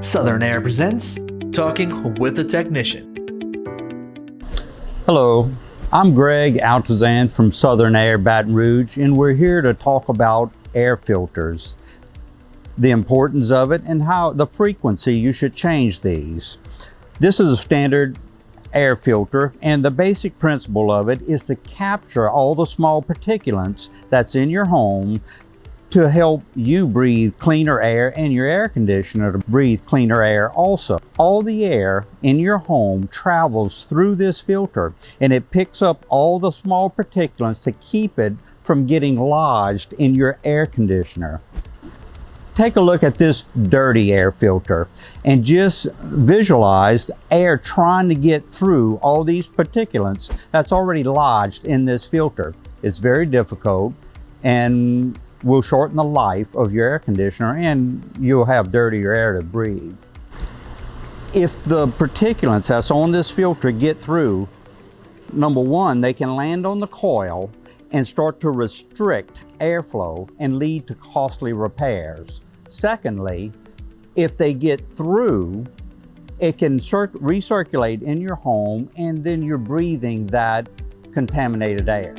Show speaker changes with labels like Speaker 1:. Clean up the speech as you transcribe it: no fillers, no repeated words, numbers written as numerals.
Speaker 1: Southern Air presents Talking with a Technician.
Speaker 2: Hello, I'm Greg Altazan from Southern Air Baton Rouge, and we're here to talk about air filters, the importance of it, and how the frequency you should change these. This is a standard air filter, and the basic principle of it is to capture all the small particulates that's in your home to help you breathe cleaner air and your air conditioner to breathe cleaner air also. All the air in your home travels through this filter, and it picks up all the small particulates to keep it from getting lodged in your air conditioner. Take a look at this dirty air filter and just visualize air trying to get through all these particulates that's already lodged in this filter. It's very difficult and will shorten the life of your air conditioner, and you'll have dirtier air to breathe. If the particulates that's on this filter get through, number one, they can land on the coil and start to restrict airflow and lead to costly repairs. Secondly, if they get through, it can recirculate in your home, and then you're breathing that contaminated air.